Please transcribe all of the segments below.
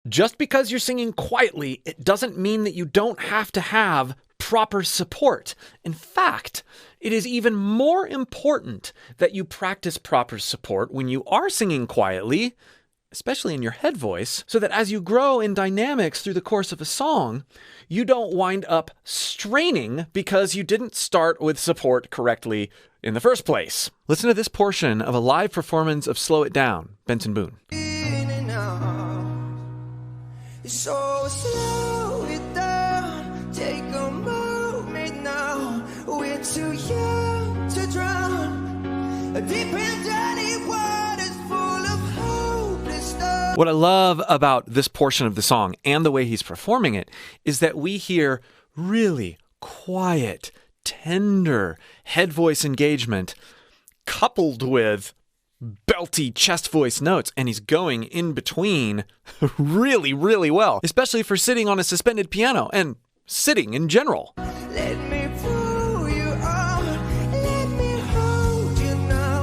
Just because you're singing quietly, it doesn't mean that you don't have to have proper support. In fact, it is even more important that you practice proper support when you are singing quietly, especially in your head voice, so that as you grow in dynamics through the course of a song, you don't wind up straining because you didn't start with support correctly in the first place. Listen to this portion of a live performance of Slow It Down, Benson Boone. So slow it down, take a moment now. We're too young to drown, deep in dirty waters full of hopeless stuff. What I love about this portion of the song and the way he's performing it is that we hear really quiet, tender head voice engagement coupled with belty chest voice notes, and he's going in between really, really well, especially for sitting on a suspended piano and sitting in general. Let me pull you on, let me hold you now,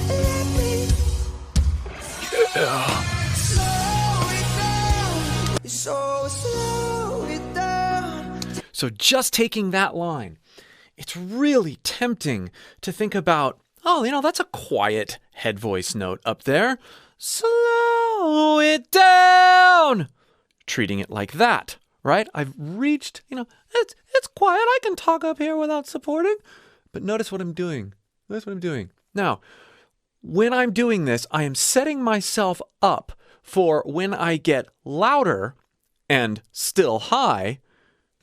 let me slow it down, so slow it down. So just taking that line, it's really tempting to think about, oh, that's a quiet head voice note up there. Slow it down. Treating it like that, right? I've reached, it's quiet. I can talk up here without supporting. But notice what I'm doing. Now, when I'm doing this, I am setting myself up for when I get louder and still high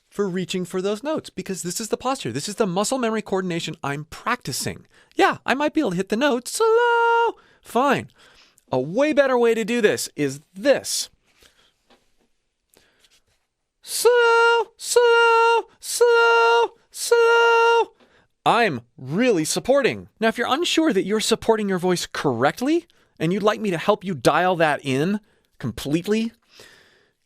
for reaching for those notes, because this is the posture. This is the muscle memory coordination I'm practicing. Yeah, I might be able to hit the notes slow. Fine. A way better way to do this is this. Slow, slow, slow, slow. I'm really supporting. Now, if you're unsure that you're supporting your voice correctly and you'd like me to help you dial that in completely,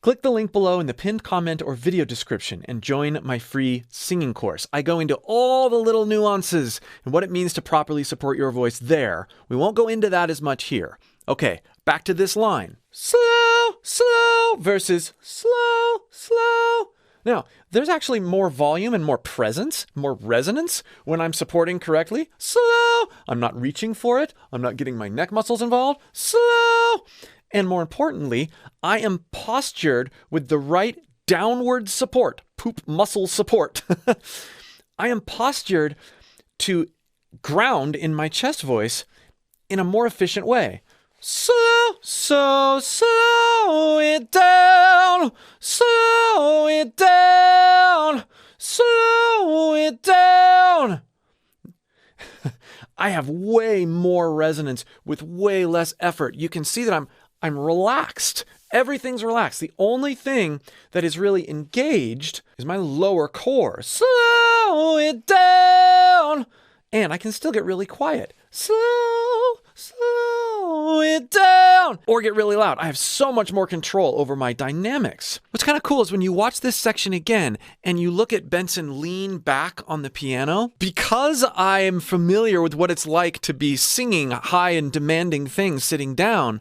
click the link below in the pinned comment or video description and join my free singing course. I go into all the little nuances and what it means to properly support your voice there. We won't go into that as much here. Okay, back to this line. Slow, slow versus slow, slow. Now, there's actually more volume and more presence, more resonance when I'm supporting correctly. Slow. I'm not reaching for it. I'm not getting my neck muscles involved. Slow. And more importantly, I am postured with the right downward support, poop muscle support. I am postured to ground in my chest voice in a more efficient way. Slow, slow it down, slow it down, slow it down. I have way more resonance with way less effort. You can see that I'm relaxed. Everything's relaxed. The only thing that is really engaged is my lower core. Slow it down. And I can still get really quiet. Slow it down. Or get really loud. I have so much more control over my dynamics. What's kind of cool is when you watch this section again and you look at Benson lean back on the piano, because I am familiar with what it's like to be singing high and demanding things sitting down,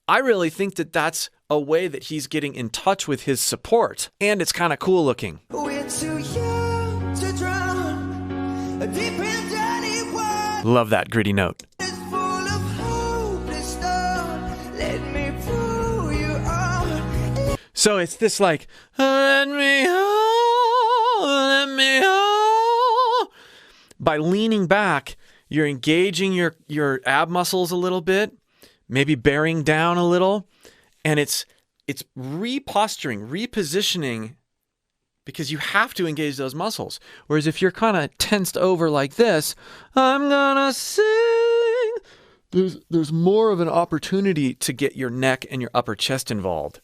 I really think that that's a way that he's getting in touch with his support. And it's kind of cool looking. We're too young to drown, deep in dirty waters Love that gritty note. full of hopeless stuff. Let me pull you on. So it's this like, let me hold. By leaning back, you're engaging your ab muscles a little bit, maybe bearing down a little, and it's reposturing, repositioning, because you have to engage those muscles. Whereas if you're kind of tensed over like this, I'm gonna sing, there's more of an opportunity to get your neck and your upper chest involved.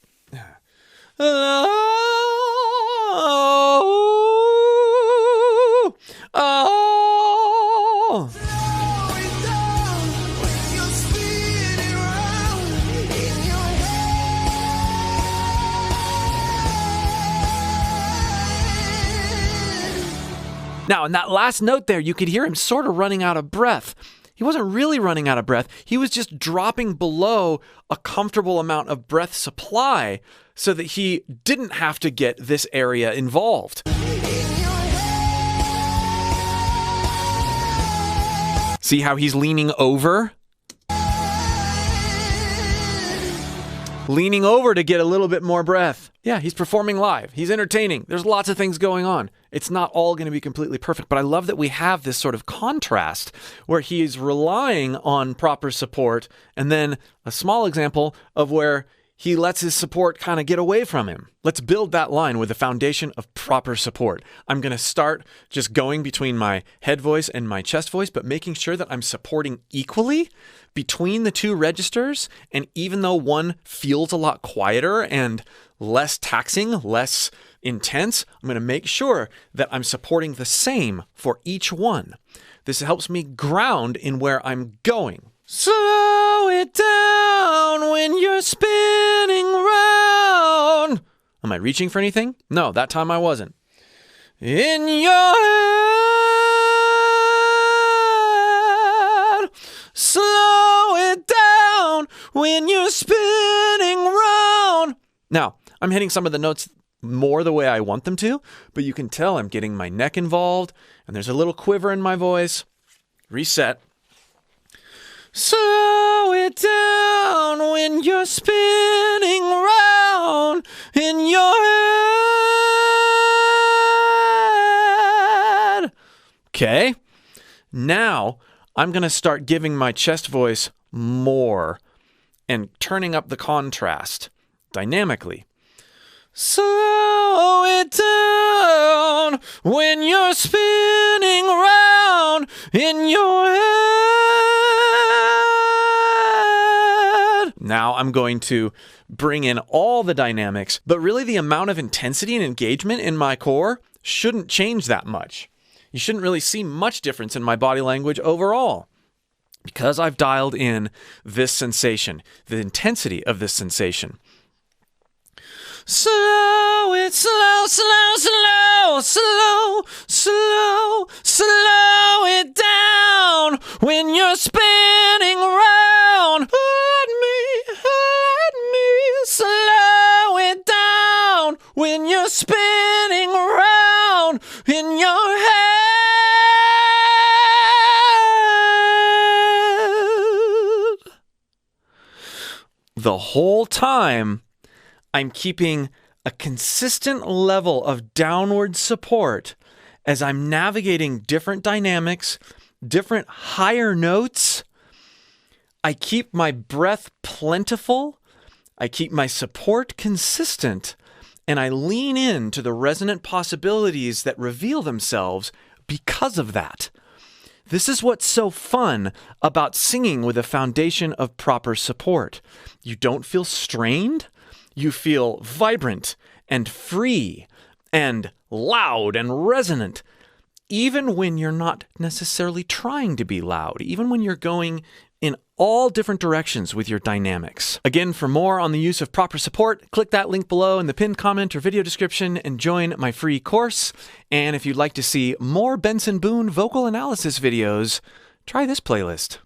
Oh. Slow it down when you're spinning round in your head. Now, in that last note there, you could hear him sort of running out of breath. He wasn't really running out of breath. He was just dropping below a comfortable amount of breath supply so that he didn't have to get this area involved. See how he's leaning over? Leaning over to get a little bit more breath. Yeah, he's performing live. He's entertaining. There's lots of things going on. It's not all going to be completely perfect, but I love that we have this sort of contrast where he's relying on proper support, and then a small example of where he lets his support kind of get away from him. Let's build that line with the foundation of proper support. I'm going to start just going between my head voice and my chest voice, but making sure that I'm supporting equally between the two registers. And even though one feels a lot quieter and less taxing, less intense, I'm going to make sure that I'm supporting the same for each one. This helps me ground in where I'm going. Slow it down when you're spinning round. Am I reaching for anything? No, that time I wasn't. In your head. Slow it down when you're spinning round. Now, I'm hitting some of the notes more the way I want them to, but you can tell I'm getting my neck involved, and there's a little quiver in my voice. Reset. Slow it down when you're spinning round in your head. Okay. Now I'm going to start giving my chest voice more and turning up the contrast dynamically. Slow it down when you're spinning round in your head. Now I'm going to bring in all the dynamics, but really the amount of intensity and engagement in my core shouldn't change that much. You shouldn't really see much difference in my body language overall because I've dialed in this sensation, the intensity of this sensation. Slow it, slow, slow, slow, slow, slow, slow it down when you're spinning round. Let me slow it down when you're spinning round in your head. The whole time, I'm keeping a consistent level of downward support as I'm navigating different dynamics, different higher notes. I keep my breath plentiful. I keep my support consistent, and I lean into the resonant possibilities that reveal themselves because of that. This is what's so fun about singing with a foundation of proper support. You don't feel strained. You feel vibrant and free and loud and resonant, even when you're not necessarily trying to be loud, even when you're going in all different directions with your dynamics. Again, for more on the use of proper support, click that link below in the pinned comment or video description and join my free course. And if you'd like to see more Benson Boone vocal analysis videos, try this playlist.